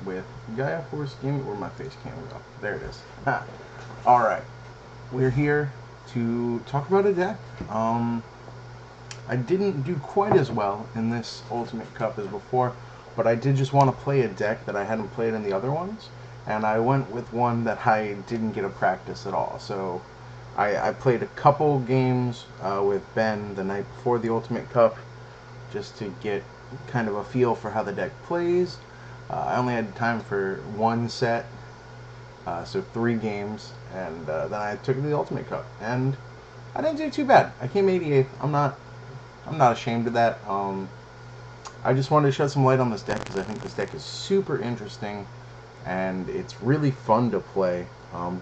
with Gaia Force Gaming. Where my face cam go? There it is. Alright, we're here to talk about a deck. I didn't do quite as well in this Ultimate Cup as before, but I did just want to play a deck that I hadn't played in the other ones, and I went with one that I didn't get a practice at all. So I played a couple games with Ben the night before the Ultimate Cup, just to get kind of a feel for how the deck plays. I only had time for one set, so 3 games, and then I took it to the Ultimate Cup, and I didn't do too bad. I came 88th. I'm not ashamed of that. I just wanted to shed some light on this deck because I think this deck is super interesting, and it's really fun to play.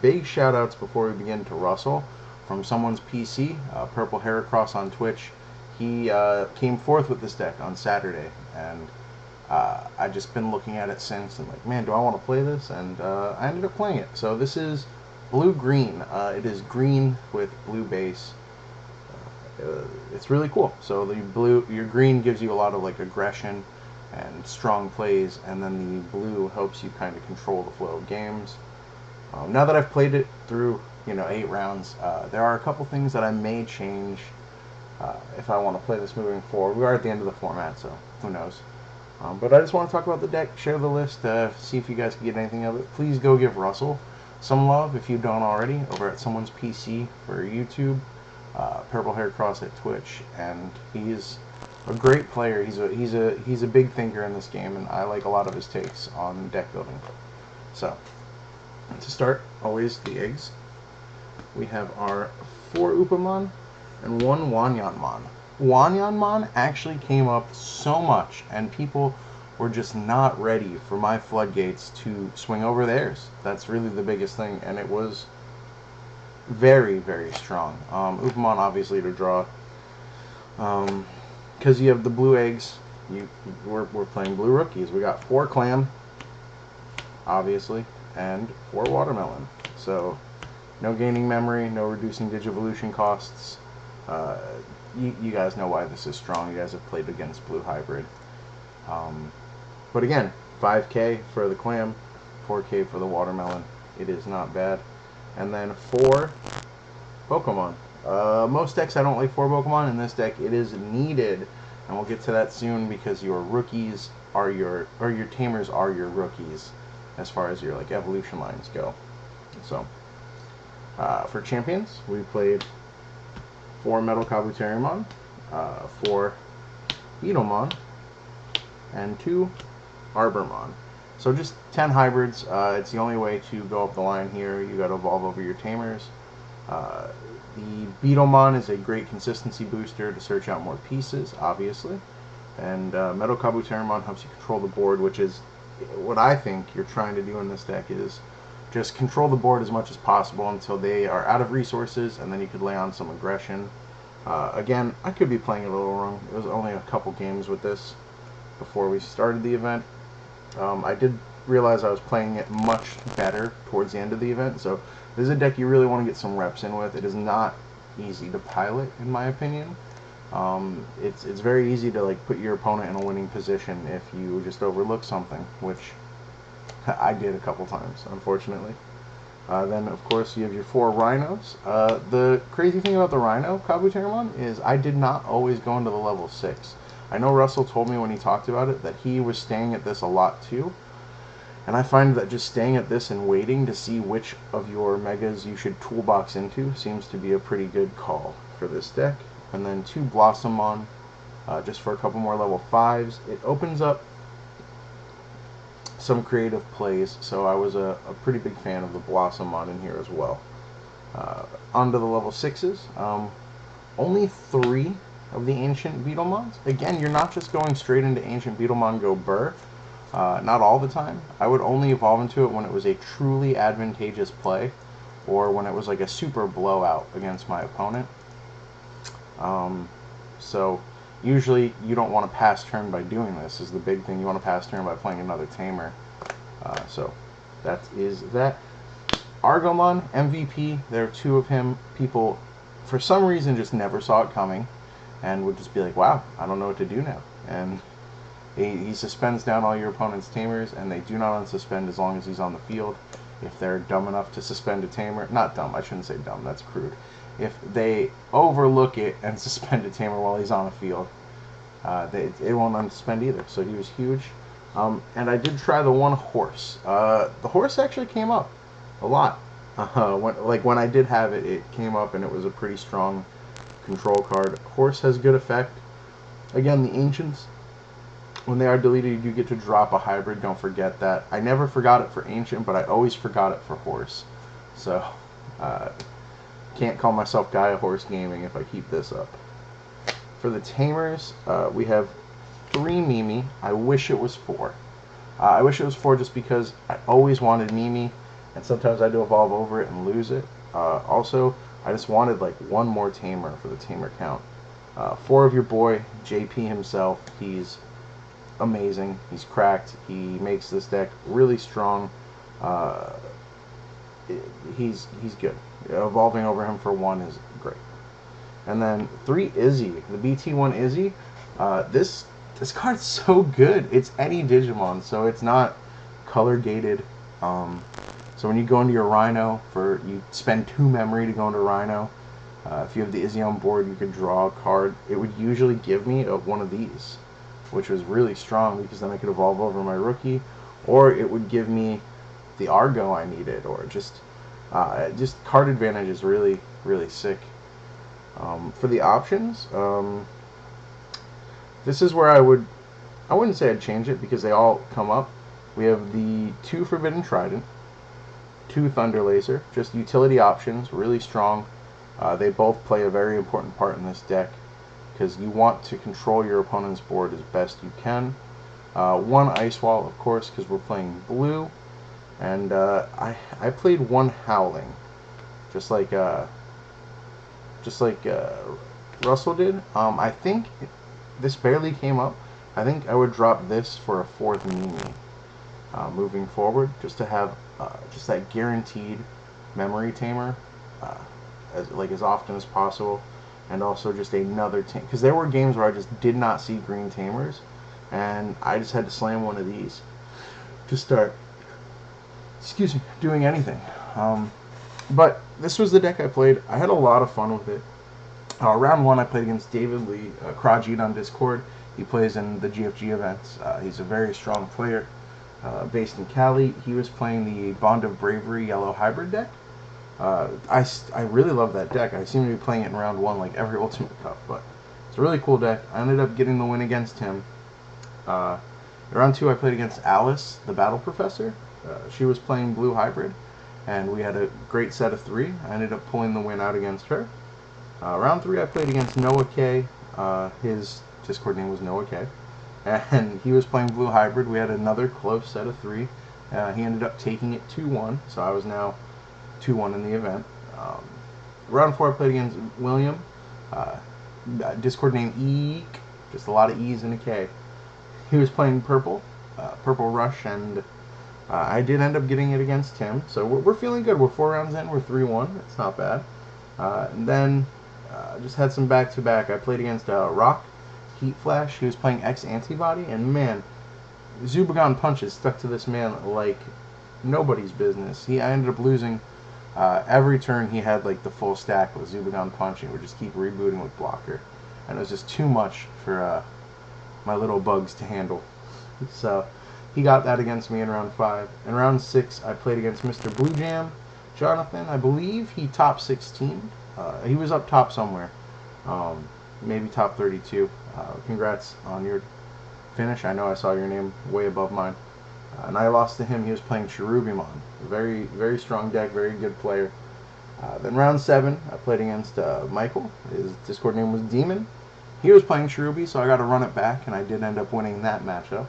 Big shout outs before we begin to Russell from someone's PC, Purple Heracross on Twitch. He came forth with this deck on Saturday, and I've just been looking at it since and like, man, do I want to play this? And I ended up playing it. So this is blue-green. It is green with blue base. It's really cool. So your green gives you a lot of like aggression and strong plays, and then the blue helps you kind of control the flow of games. Now that I've played it through, 8 rounds, there are a couple things that I may change if I want to play this moving forward. We are at the end of the format, so who knows. But I just want to talk about the deck, share the list, see if you guys can get anything of it. Please go give Russell some love if you don't already over at someone's PC for YouTube. Purple Heracross at Twitch, and he's a great player. He's a big thinker in this game, and I like a lot of his takes on deck building. So to start, always the eggs. We have our 4 Upamon and 1 Wanyanmon. Wanyanmon actually came up so much, and people were just not ready for my floodgates to swing over theirs. That's really the biggest thing, and it was very, very strong. Upamon obviously to draw, because you have the blue eggs. We're playing blue rookies. We got 4 clam, obviously, and 4 watermelon. So no gaining memory, no reducing Digivolution costs. You guys know why this is strong. You guys have played against blue hybrid. But again, 5k for the clam, 4k for the watermelon. It is not bad. And then 4 Pokemon. Most decks I don't like 4 Pokemon. In this deck it is needed, and we'll get to that soon, because your rookies are your Tamers are your rookies as far as your like evolution lines go. So for champions, we played 4 Metal Kabuterimon, 4 Beetlemon, and 2 Arbormon. So just 10 hybrids. It's the only way to go up the line here. You got to evolve over your Tamers. The Beetlemon is a great consistency booster to search out more pieces, obviously. And Metal Kabuterimon helps you control the board, which is what I think you're trying to do in this deck, is just control the board as much as possible until they are out of resources, and then you could lay on some aggression. Again, I could be playing it a little wrong. It was only a couple games with this before we started the event. I did realize I was playing it much better towards the end of the event, so this is a deck you really want to get some reps in with. It is not easy to pilot, in my opinion. It's very easy to like put your opponent in a winning position if you just overlook something, which I did a couple times, unfortunately. Then, of course, you have your 4 Rhinos. The crazy thing about the Rhino Kabuterimon is I did not always go into the level 6. I know Russell told me when he talked about it that he was staying at this a lot too, and I find that just staying at this and waiting to see which of your megas you should toolbox into seems to be a pretty good call for this deck. And then 2 Blossomon, just for a couple more level 5s. It opens up some creative plays, so I was a pretty big fan of the Blossomon in here as well. Onto the level 6s. Only 3 of the Ancient Beetlemons. Again, you're not just going straight into Ancient Beetlemon go Burr. Not all the time. I would only evolve into it when it was a truly advantageous play, or when it was like a super blowout against my opponent. So usually you don't want to pass turn by doing this, is the big thing. You want to pass turn by playing another Tamer. So that is that. Argomon, MVP, there are 2 of him. People, for some reason, just never saw it coming, and would just be like, wow, I don't know what to do now. And He suspends down all your opponent's Tamers, and they do not unsuspend as long as he's on the field. If they're dumb enough to suspend a Tamer, not dumb, I shouldn't say dumb, that's crude. If they overlook it and suspend a Tamer while he's on the field, it won't unsuspend either. So he was huge. And I did try the one horse. The horse actually came up a lot. When I did have it, it came up, and it was a pretty strong control card. Horse has good effect. Again, the ancients, when they are deleted, you get to drop a hybrid. Don't forget that. I never forgot it for ancient, but I always forgot it for horse. So, can't call myself Gaia Horse Gaming if I keep this up. For the Tamers, we have 3 Mimi. I wish it was 4. I wish it was 4 just because I always wanted Mimi, and sometimes I do evolve over it and lose it. Also, I just wanted like 1 more Tamer for the Tamer count. 4 of your boy, JP himself. He's amazing. He's cracked. He makes this deck really strong. He's good. Evolving over him for 1 is great. And then 3 Izzy, the BT1 Izzy. This card's so good. It's any Digimon, so it's not color gated. So when you go into your Rhino, you spend 2 memory to go into Rhino. If you have the Izzy on board, you could draw a card. It would usually give me one of these, which was really strong because then I could evolve over my rookie, or it would give me the Argo I needed, or just card advantage is really, really sick. For the options, this is where I wouldn't say I'd change it because they all come up. We have the 2 Forbidden Trident, 2 Thunder Laser, just utility options, really strong. They both play a very important part in this deck because you want to control your opponent's board as best you can. 1 Ice Wall, of course, because we're playing blue, and I played 1 Howling, just like Russell did. I think this barely came up. I think I would drop this for a 4th Mimi moving forward, just to have just that guaranteed memory Tamer as often as possible, and also just another Tamer, because there were games where I just did not see green Tamers, and I just had to slam 1 of these to start, doing anything. But this was the deck I played. I had a lot of fun with it. Round 1, I played against David Lee, Krajit on Discord. He plays in the GFG events. He's a very strong player, based in Cali. He was playing the Bond of Bravery Yellow Hybrid deck. I really love that deck. I seem to be playing it in round 1 like every Ultimate Cup, but it's a really cool deck. I ended up getting the win against him. Round 2, I played against Alice, the Battle Professor. She was playing Blue Hybrid, and we had a great set of 3. I ended up pulling the win out against her. Round 3, I played against Noah K. His Discord name was Noah K. And he was playing Blue Hybrid. We had another close set of 3. He ended up taking it 2-1, so I was now 2-1 in the event. Round 4, I played against William. Discord name Eek. Just a lot of E's and a K. He was playing Purple Rush, and I did end up getting it against him. So we're feeling good. We're 4 rounds in. We're 3-1. It's not bad. And then just had some back-to-back. I played against Rock Heat Flash. He was playing X Antibody, and man, Zubagon punches stuck to this man like nobody's business. I ended up losing every turn. He had like the full stack with Zubagon punch, and would just keep rebooting with blocker, and it was just too much for my little bugs to handle. So he got that against me in round 5. In round 6, I played against Mr. Blue Jam Jonathan. I believe he top 16. He was up top somewhere, maybe top 32. Congrats on your finish. I know I saw your name way above mine. And I lost to him. He was playing Cherubimon. Very, very strong deck, very good player. Then round 7, I played against Michael. His Discord name was Demon. He was playing Cherubi, so I got to run it back, and I did end up winning that matchup.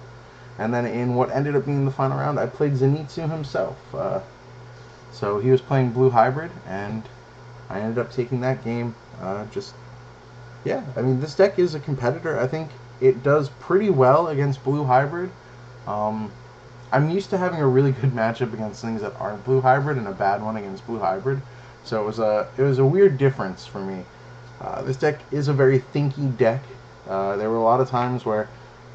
And then in what ended up being the final round, I played Zenitsu himself. So he was playing Blue Hybrid, and I ended up taking that game. Yeah, I mean, this deck is a competitor. I think it does pretty well against Blue Hybrid. I'm used to having a really good matchup against things that aren't Blue Hybrid and a bad one against Blue Hybrid. So it was a weird difference for me. This deck is a very thinky deck. There were a lot of times where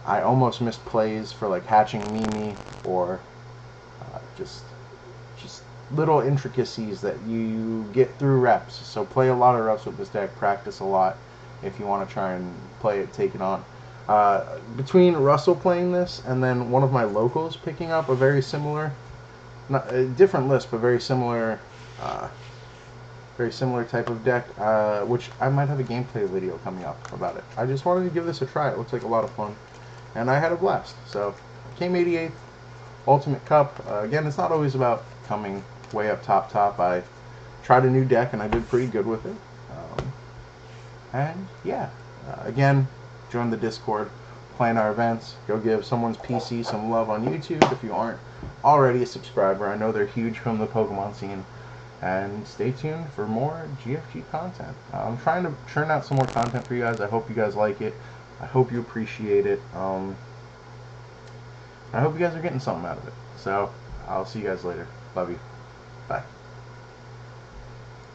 I almost missed plays for like hatching Mimi or just little intricacies that you get through reps. So play a lot of reps with this deck, practice a lot if you want to try and play it, take it on. Between Russell playing this and then one of my locals picking up a very similar, not a different list, but very similar type of deck, which I might have a gameplay video coming up about it. I just wanted to give this a try. It looks like a lot of fun, and I had a blast. So, came 88th, Ultimate Cup. Again, it's not always about coming way up top. I tried a new deck, and I did pretty good with it. And, yeah. Again, join the Discord, plan our events, go give someone's PC some love on YouTube if you aren't already a subscriber. I know they're huge from the Pokemon scene. And stay tuned for more GFG content. I'm trying to churn out some more content for you guys. I hope you guys like it. I hope you appreciate it. I hope you guys are getting something out of it. So, I'll see you guys later. Love you. Bye.